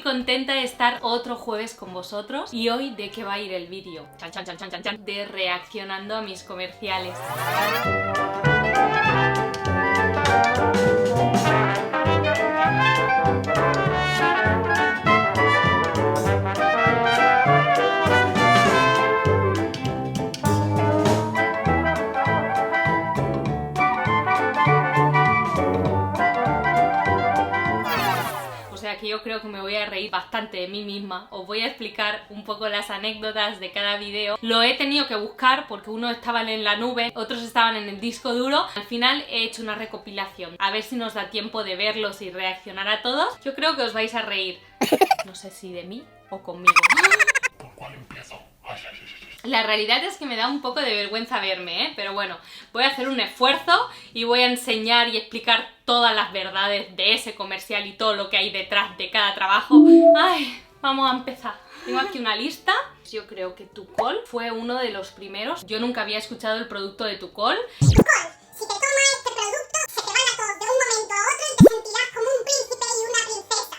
contenta de estar otro jueves con vosotros. Y hoy, ¿de qué va a ir el vídeo? De reaccionando a mis comerciales. Que yo creo que me voy a reír bastante de mí misma. Os voy a explicar un poco las anécdotas de cada vídeo. Lo he tenido que buscar porque unos estaban en la nube, otros estaban en el disco duro. Al final he hecho una recopilación, a ver si nos da tiempo de verlos y reaccionar a todos. Yo creo que os vais a reír. No sé si de mí o conmigo. ¿Por cuál empiezo? La realidad es que me da un poco de vergüenza verme, ¿eh? Pero bueno, voy a hacer un esfuerzo y voy a enseñar y explicar todas las verdades de ese comercial y todo lo que hay detrás de cada trabajo. Ay, vamos a empezar. Tengo aquí una lista. Yo creo que Tucol fue uno de los primeros. Yo nunca había escuchado el producto de Tucol. Tucol, si te tomas este producto, se te van a todos de un momento a otro y te sentirás como un príncipe y una princesa.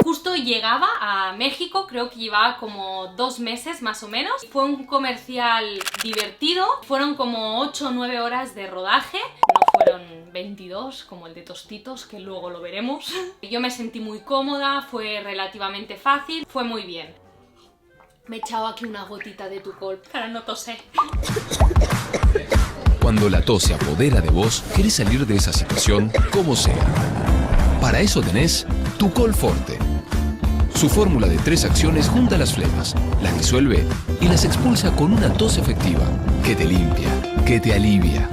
Justo llegaba a México, creo que llevaba como 2 meses más o menos. Fue un comercial divertido, fueron como 8 o 9 horas de rodaje, no fueron 22 como el de Tostitos, que luego lo veremos. Yo me sentí muy cómoda, fue relativamente fácil, fue muy bien. Me he echado aquí una gotita de Tucol para no toser. Cuando la tos se apodera de vos, querés salir de esa situación como sea. Para eso tenés Tucol Forte. Su fórmula de 3 acciones junta las flemas, las disuelve y las expulsa con una tos efectiva que te limpia, que te alivia.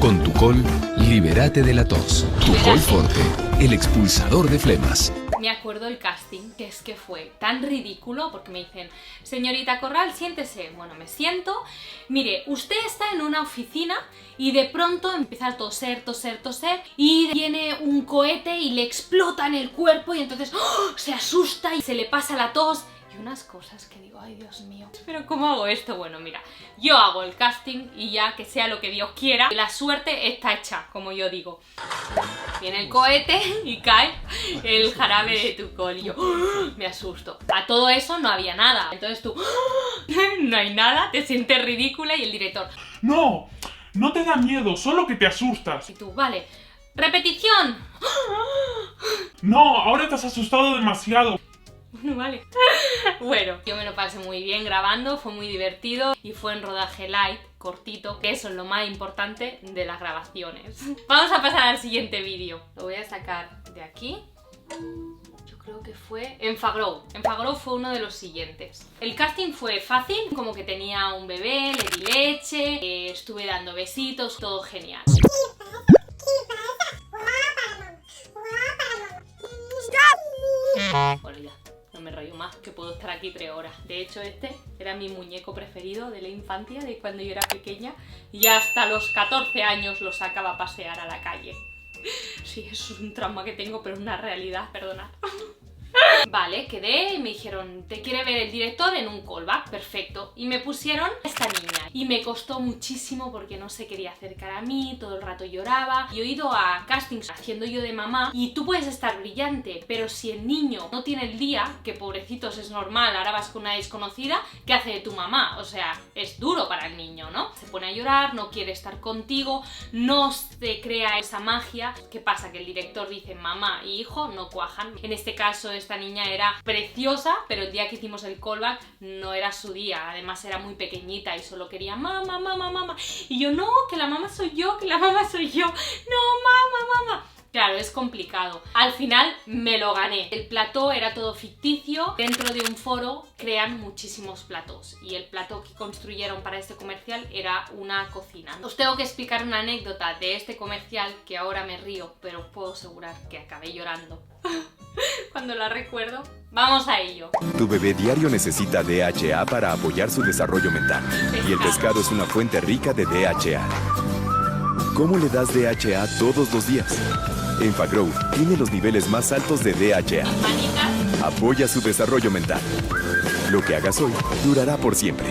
Con Tucol, libérate de la tos. Tucol Forte, el expulsador de flemas. Me acuerdo el casting, que es que fue tan ridículo porque me dicen: señorita Corral, siéntese. Bueno, me siento. Mire, usted está en una oficina y de pronto empieza a toser y tiene un cohete y le explota en el cuerpo y entonces ¡oh!, se asusta y se le pasa la tos. Y unas cosas que digo, ay Dios mío, ¿pero cómo hago esto? Bueno, mira, yo hago el casting y ya que sea lo que Dios quiera, la suerte está hecha, como yo digo. Viene el cohete y cae el jarabe de Tucol y yo me asusto. A todo eso no había nada, entonces tú no hay nada, te sientes ridícula y el director: No, no te da miedo, solo que te asustas. y tú, vale, repetición. No, ahora te has asustado demasiado. Bueno, vale. Bueno, yo me lo pasé muy bien grabando, fue muy divertido y fue en rodaje light, cortito, que eso es lo más importante de las grabaciones. Vamos a pasar al siguiente vídeo. Lo voy a sacar de aquí. Yo creo que fue en Fagrow. En Fagrow fue uno de los siguientes. El casting fue fácil, como que tenía un bebé, le di leche, estuve dando besitos, todo genial. Bueno, ya. No me rollo más, que puedo estar aquí 3 horas. De hecho, este era mi muñeco preferido de la infancia, de cuando yo era pequeña. Y hasta los 14 años lo sacaba a pasear a la calle. Sí, eso es un trauma que tengo, pero es una realidad, perdonad. Vale, quedé y me dijeron: te quiere ver el director en un callback, perfecto. Y me pusieron esta niña y me costó muchísimo porque no se quería acercar a mí, todo el rato lloraba. Yo he ido a castings haciendo yo de mamá y tú puedes estar brillante, pero si el niño no tiene el día, que pobrecitos es normal, ahora vas con una desconocida, ¿qué hace de tu mamá? O sea, es duro para el niño, ¿no? Se pone a llorar, no quiere estar contigo, no se crea esa magia. ¿Qué pasa? Que el director dice: mamá y hijo no cuajan. En este caso, esta niña era preciosa, pero el día que hicimos el callback no era su día. Además era muy pequeñita y solo quería mamá, mamá, mamá. Y yo: no, que la mamá soy yo, que la mamá soy yo. No, mamá, mamá. Claro, es complicado. Al final me lo gané. El plató era todo ficticio. Dentro de un foro crean muchísimos platós y el plató que construyeron para este comercial era una cocina. Os tengo que explicar una anécdota de este comercial que ahora me río, pero os puedo asegurar que acabé llorando cuando la recuerdo. Vamos a ello. Tu bebé diario necesita DHA para apoyar su desarrollo mental. Y el pescado es una fuente rica de DHA. ¿Cómo le das DHA todos los días? Enfagrow tiene los niveles más altos de DHA. Apoya su desarrollo mental. Lo que hagas hoy durará por siempre.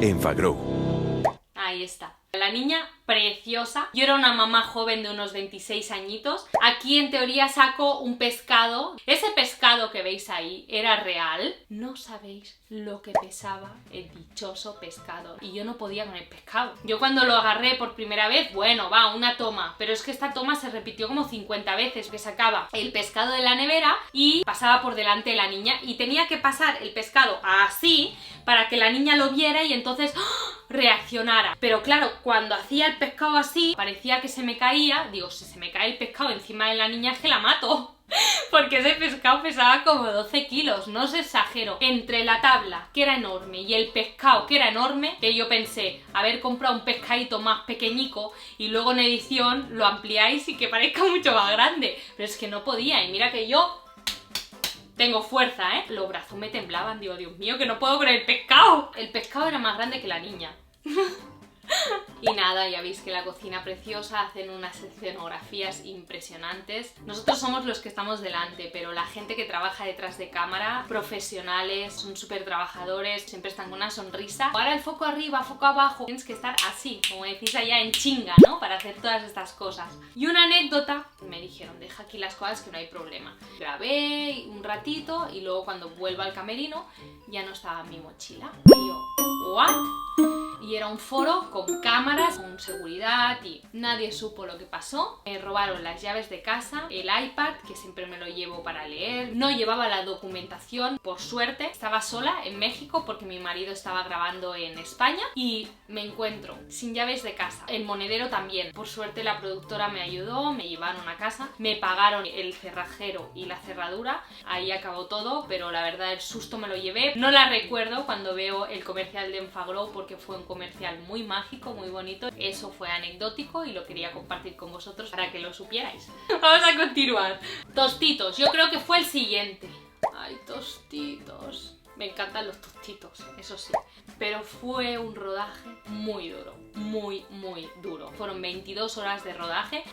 Enfagrow. Ahí está. La niña preciosa. Yo era una mamá joven de unos 26 añitos. Aquí en teoría saco un pescado. Ese pescado que veis ahí era real. No sabéis lo que pesaba el dichoso pescado. Y yo no podía con el pescado. Yo cuando lo agarré por primera vez, bueno, va, una toma. Pero es que esta toma se repitió como 50 veces. Que sacaba el pescado de la nevera y pasaba por delante de la niña. Y tenía que pasar el pescado así para que la niña lo viera y entonces reaccionara. Pero claro, cuando hacía el pescado así, parecía que se me caía. Digo, si se me cae el pescado encima de la niña es que la mato. Porque ese pescado pesaba como 12 kilos, no os exagero. Entre la tabla, que era enorme, y el pescado, que era enorme, que yo pensé haber comprado un pescadito más pequeñico y luego en edición lo ampliáis y que parezca mucho más grande. Pero es que no podía, y mira que yo tengo fuerza, ¿eh? Los brazos me temblaban, digo, Dios mío, que no puedo con el pescado. El pescado era más grande que la niña. Y nada, ya veis que la cocina preciosa, hacen unas escenografías impresionantes. Nosotros somos los que estamos delante, pero la gente que trabaja detrás de cámara, profesionales, son súper trabajadores, siempre están con una sonrisa. Ahora el foco arriba, foco abajo, tienes que estar así, como decís allá en chinga, ¿no? Para hacer todas estas cosas. Y una anécdota, me dijeron, deja aquí las cosas que no hay problema. Grabé un ratito y luego cuando vuelvo al camerino ya no estaba mi mochila. Y yo, ¿what? Y era un foro con cámaras, con seguridad y nadie supo lo que pasó. Me robaron las llaves de casa, el iPad, que siempre me lo llevo para leer. No llevaba la documentación, por suerte. Estaba sola en México porque mi marido estaba grabando en España y me encuentro sin llaves de casa. El monedero también. Por suerte la productora me ayudó, me llevaron a casa, me pagaron el cerrajero y la cerradura. Ahí acabó todo, pero la verdad el susto me lo llevé. No la recuerdo cuando veo el comercial de Enfagrow porque fue un comercial muy mágico, muy bonito. Eso fue anecdótico y lo quería compartir con vosotros para que lo supierais. Vamos a continuar. Tostitos, yo creo que fue el siguiente. Ay, tostitos. Me encantan los tostitos, eso sí. Pero fue un rodaje muy duro, muy, muy duro. Fueron 22 horas de rodaje.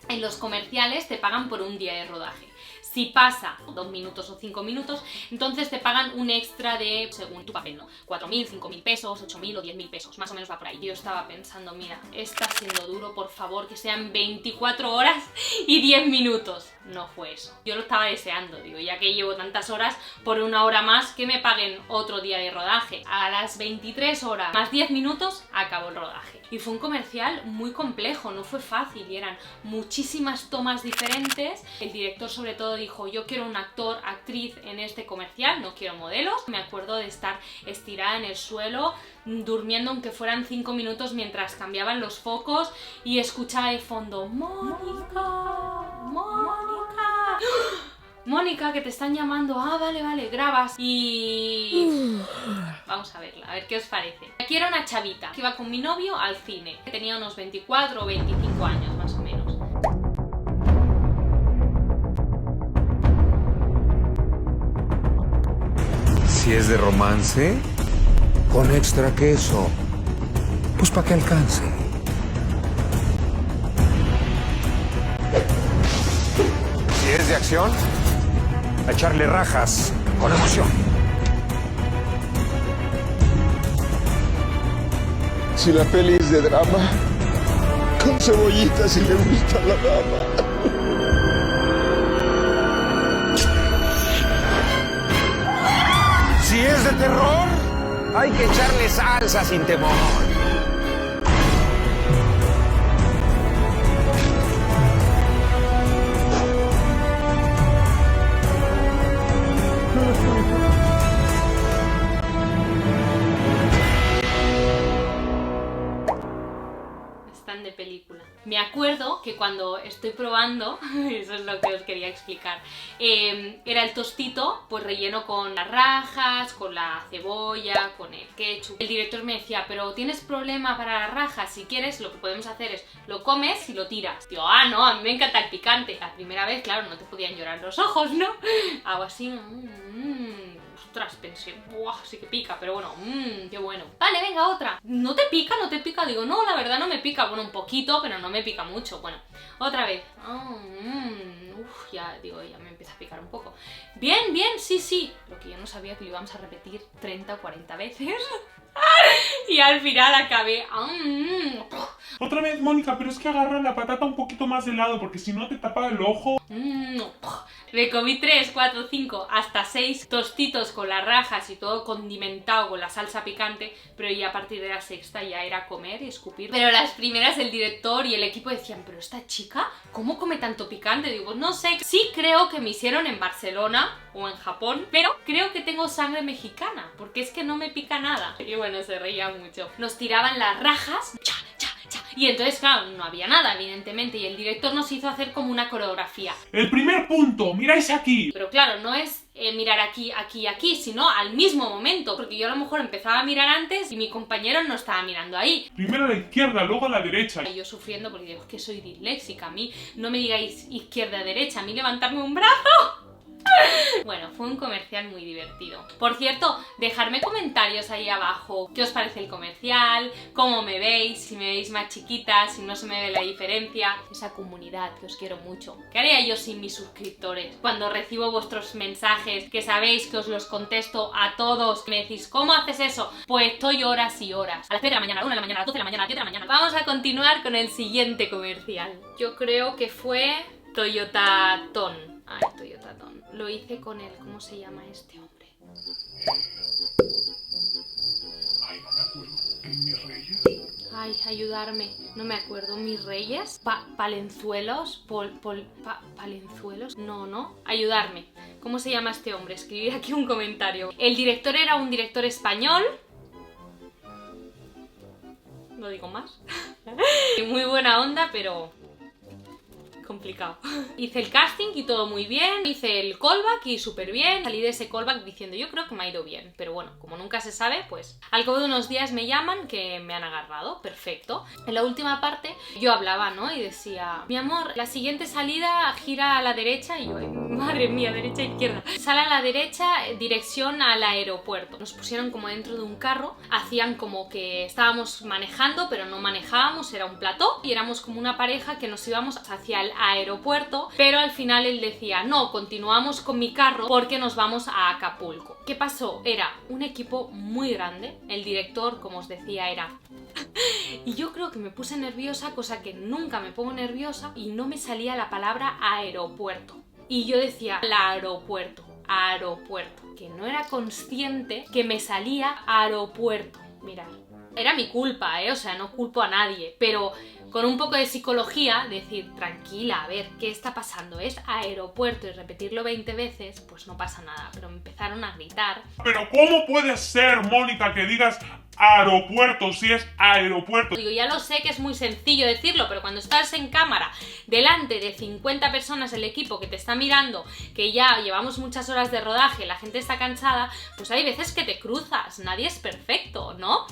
En los comerciales te pagan por un día de rodaje. Si pasa 2 minutos o 5 minutos, entonces te pagan un extra de, según tu papel, ¿no? 4.000, 5.000 pesos, 8.000 o 10.000 pesos, más o menos va por ahí. Yo estaba pensando, mira, está siendo duro, por favor, que sean 24 horas y 10 minutos. No fue eso. Yo lo estaba deseando, digo, ya que llevo tantas horas, por una hora más que me paguen otro día de rodaje. A las 23 horas más 10 minutos acabó el rodaje. Y fue un comercial muy complejo, no fue fácil y eran muchísimas tomas diferentes. El director sobre todo dijo, yo quiero un actor, actriz en este comercial, no quiero modelos. Me acuerdo de estar estirada en el suelo, durmiendo aunque fueran 5 minutos mientras cambiaban los focos y escuchaba de fondo, Mónica, Mónica. Mónica, que te están llamando. Ah, vale, vale, grabas. Y vamos a verla, a ver qué os parece. Aquí era una chavita que iba con mi novio al cine. Tenía unos 24 o 25 años más o menos. Si es de romance, con extra queso, pues para que alcance. Si es de acción, a echarle rajas con emoción. Si la peli es de drama, con cebollitas si le gusta la dama. Si es de terror, hay que echarle salsa sin temor. Están de película. Me acuerdo que cuando estoy probando, eso es lo que os quería explicar, era el tostito pues relleno con las rajas, con la cebolla, con el ketchup. El director me decía, pero ¿tienes problema para las rajas? Si quieres, lo que podemos hacer es, lo comes y lo tiras. Digo, ah, no, a mí me encanta el picante. La primera vez, claro, no te podían llorar los ojos, ¿no? Hago así, ostras, pensé, ¡buah! Sí que pica, pero bueno, qué bueno. Vale, venga, otra. ¿No te pica? ¿No te pica? Digo, no, la verdad no me pica. Bueno, un poquito, pero no me pica mucho. Bueno, otra vez. Ya, digo, ya me empieza a picar un poco. Bien, bien, sí, sí. Lo que yo no sabía que lo íbamos a repetir 30 o 40 veces. Y al final acabé... Otra vez, Mónica, pero es que agarra la patata un poquito más de lado, porque si no te tapa el ojo. Me comí 3, 4, 5, hasta 6 tostitos con las rajas y todo condimentado con la salsa picante, pero ya a partir de la sexta ya era comer y escupir. Pero las primeras el director y el equipo decían, pero esta chica, ¿cómo come tanto picante? Digo, no sé, sí creo que me hicieron en Barcelona o en Japón, pero creo que tengo sangre mexicana, porque es que no me pica nada. Y bueno, se reía mucho. Nos tiraban las rajas, y entonces, claro, no había nada, evidentemente, y el director nos hizo hacer como una coreografía. El primer punto, miráis aquí. Pero claro, no es mirar aquí, sino al mismo momento, porque yo a lo mejor empezaba a mirar antes y mi compañero no estaba mirando ahí. Primero a la izquierda, luego a la derecha. Y yo sufriendo porque digo, es que soy disléxica, a mí no me digáis izquierda-derecha, a mí levantarme un brazo. Bueno, fue un comercial muy divertido. Por cierto, dejadme comentarios ahí abajo. ¿Qué os parece el comercial? ¿Cómo me veis? Si me veis más chiquita, si no se me ve la diferencia. Esa comunidad que os quiero mucho. ¿Qué haría yo sin mis suscriptores? Cuando recibo vuestros mensajes, que sabéis que os los contesto a todos, me decís, ¿cómo haces eso? Pues estoy horas y horas. A las 3 de la mañana, a las 1 de la mañana, a las 12 de la mañana, a las 10 de la mañana. Vamos a continuar con el siguiente comercial. Yo creo que fue Toyota Ton. Ay, Toyota Ton. Lo hice con él. ¿Cómo se llama este hombre? Ay, no me acuerdo. ¿En Mis Reyes? Ay, ayudarme. No me acuerdo. ¿Mis Reyes? ¿Palenzuelos? ¿Palenzuelos? No. Ayudarme. ¿Cómo se llama este hombre? Escribid aquí un comentario. El director era un director español. No digo más. Muy buena onda, pero... complicado. Hice el casting y todo muy bien, hice el callback y súper bien, salí de ese callback diciendo yo creo que me ha ido bien, pero bueno, como nunca se sabe, pues al cabo de unos días me llaman que me han agarrado, perfecto. En la última parte yo hablaba, ¿no? Y decía, mi amor, la siguiente salida gira a la derecha, y yo, madre mía, derecha e izquierda. Sale a la derecha, dirección al aeropuerto. Nos pusieron como dentro de un carro, hacían como que estábamos manejando, pero no manejábamos, era un plató, y éramos como una pareja que nos íbamos hacia el aeropuerto, pero al final él decía, no, continuamos con mi carro porque nos vamos a Acapulco. ¿Qué pasó? Era un equipo muy grande, el director, como os decía, era... y yo creo que me puse nerviosa, cosa que nunca me pongo nerviosa, y no me salía la palabra aeropuerto. Y yo decía, aeropuerto, que no era consciente que me salía aeropuerto. Mirad, era mi culpa, o sea, no culpo a nadie, pero... con un poco de psicología, decir, tranquila, a ver, ¿qué está pasando? Es aeropuerto, y repetirlo 20 veces, pues no pasa nada. Pero me empezaron a gritar. Pero ¿cómo puede ser, Mónica, que digas aeropuerto si es aeropuerto? Digo, ya lo sé que es muy sencillo decirlo, pero cuando estás en cámara, delante de 50 personas del equipo que te está mirando, que ya llevamos muchas horas de rodaje, la gente está cansada, pues hay veces que te cruzas, nadie es perfecto, ¿no?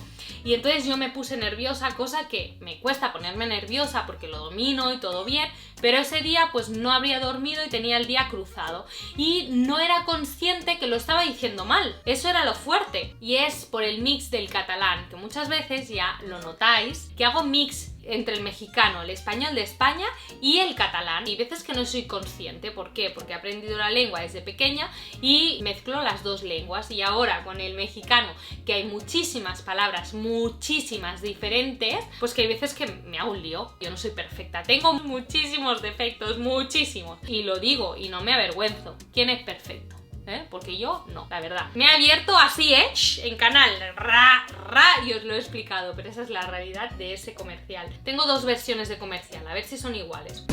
Y entonces yo me puse nerviosa, cosa que me cuesta ponerme nerviosa porque lo domino y todo bien, pero ese día pues no habría dormido y tenía el día cruzado y no era consciente que lo estaba diciendo mal. Eso era lo fuerte, y es por el mix del catalán, que muchas veces ya lo notáis, que hago mix entre el mexicano, el español de España y el catalán, y veces que no soy consciente. ¿Por qué? Porque he aprendido la lengua desde pequeña y mezclo las dos lenguas, y ahora con el mexicano, que hay muchísimas palabras, muchísimas diferentes, pues que hay veces que me hago un lío. Yo no soy perfecta, tengo muchísimos defectos, muchísimos, y lo digo y no me avergüenzo. ¿Quién es perfecto? Porque yo no, la verdad. Me he abierto así, en canal, y os lo he explicado, pero esa es la realidad de ese comercial. Tengo dos versiones de comercial, a ver si son iguales.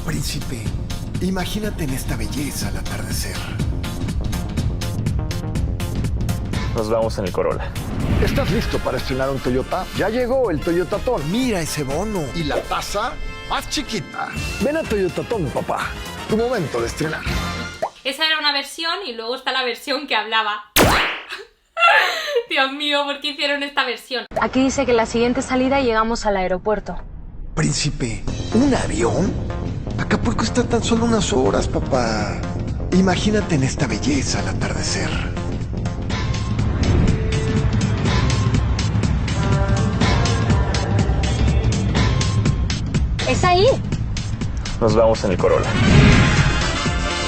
Príncipe, imagínate en esta belleza al atardecer. Nos vamos en el Corolla. ¿Estás listo para estrenar un Toyota? Ya llegó el Toyota Ton. Mira ese bono. Y la tasa más chiquita. Ven a Toyota Ton, papá. Tu momento de estrenar. Esa era una versión, y luego está la versión que hablaba. Dios mío, ¿por qué hicieron esta versión? Aquí dice que en la siguiente salida llegamos al aeropuerto. Príncipe, ¿un avión? Acapulco está tan solo unas horas, papá. Imagínate en esta belleza al atardecer. ¿Es ahí? Nos vamos en el Corolla.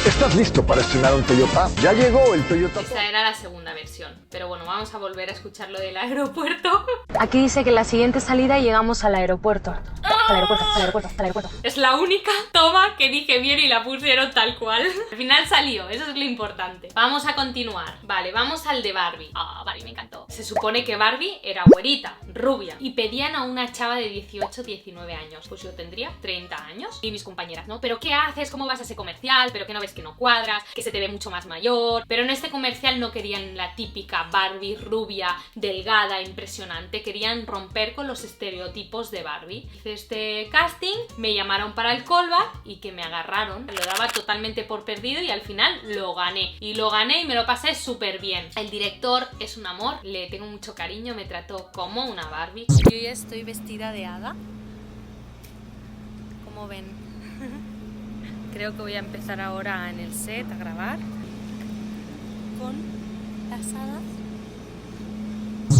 ¿Estás listo para estrenar un Toyota? Ya llegó el Toyota. Esa era la segunda versión. Pero bueno, vamos a volver a escuchar lo del aeropuerto. Aquí dice que la siguiente salida llegamos al aeropuerto. Al aeropuerto, al aeropuerto, al aeropuerto. Es la única toma que dije bien y la pusieron tal cual. Al final salió, eso es lo importante. Vamos a continuar. Vale, vamos al de Barbie. Barbie me encantó. Se supone que Barbie era güerita, rubia, y pedían a una chava de 18, 19 años. Pues yo tendría 30 años. Y mis compañeras, ¿no? ¿Pero qué haces? ¿Cómo vas a ese comercial? ¿Pero que no ves que no cuadras? Que se te ve mucho más mayor. Pero en este comercial no querían la típica Barbie rubia, delgada, impresionante. Querían romper con los estereotipos de Barbie. Hice este casting, me llamaron para el callback y que me agarraron. Lo daba totalmente por perdido y al final lo gané. Y lo gané y me lo pasé súper bien. El director es un amor, le tengo mucho cariño, me trató como una Barbie. Yo ya estoy vestida de hada. Como ven. Creo que voy a empezar ahora en el set a grabar con las hadas.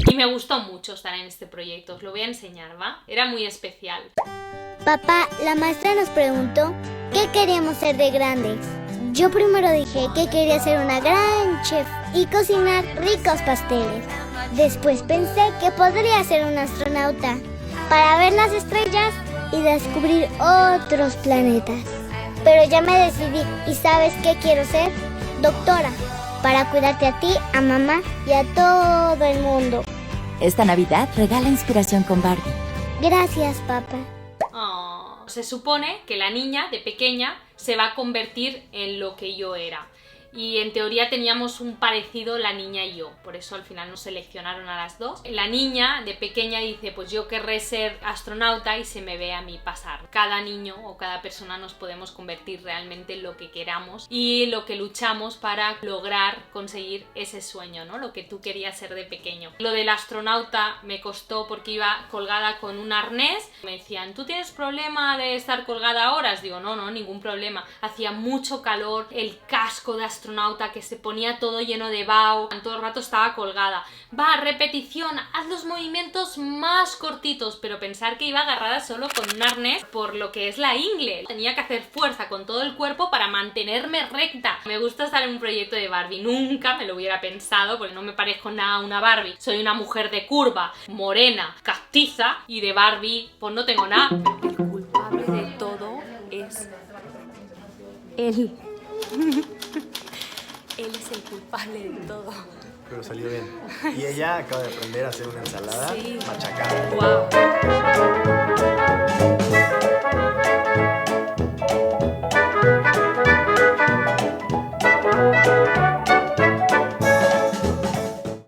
Y me gustó mucho estar en este proyecto, os lo voy a enseñar, ¿va? Era muy especial. Papá, la maestra nos preguntó qué queríamos ser de grandes. Yo primero dije que quería ser una gran chef y cocinar ricos pasteles. Después pensé que podría ser un astronauta para ver las estrellas y descubrir otros planetas. Pero ya me decidí y ¿sabes qué quiero ser? Doctora, para cuidarte a ti, a mamá y a todo el mundo. Esta Navidad regala inspiración con Barbie. Gracias, papá. Se supone que la niña de pequeña se va a convertir en lo que yo era. Y en teoría teníamos un parecido la niña y yo, por eso al final nos seleccionaron a las dos. La niña de pequeña dice, pues yo querré ser astronauta y se me ve a mí pasar. Cada niño o cada persona nos podemos convertir realmente en lo que queramos y lo que luchamos para lograr conseguir ese sueño, ¿no? Lo que tú querías ser de pequeño. Lo del astronauta me costó porque iba colgada con un arnés. Me decían, ¿tú tienes problema de estar colgada horas? Digo, no, ningún problema. Hacía mucho calor, el casco de astronauta que se ponía todo lleno de vaho, todo el rato estaba colgada. Va, repetición, haz los movimientos más cortitos, pero pensar que iba agarrada solo con un arnés por lo que es la ingle. Tenía que hacer fuerza con todo el cuerpo para mantenerme recta. Me gusta estar en un proyecto de Barbie, nunca me lo hubiera pensado porque no me parezco nada a una Barbie. Soy una mujer de curva, morena, castiza y de Barbie pues no tengo nada. El culpable de todo es él. Él es el culpable de todo. Pero salió bien. Y ella acaba de aprender a hacer una ensalada machacada. Wow.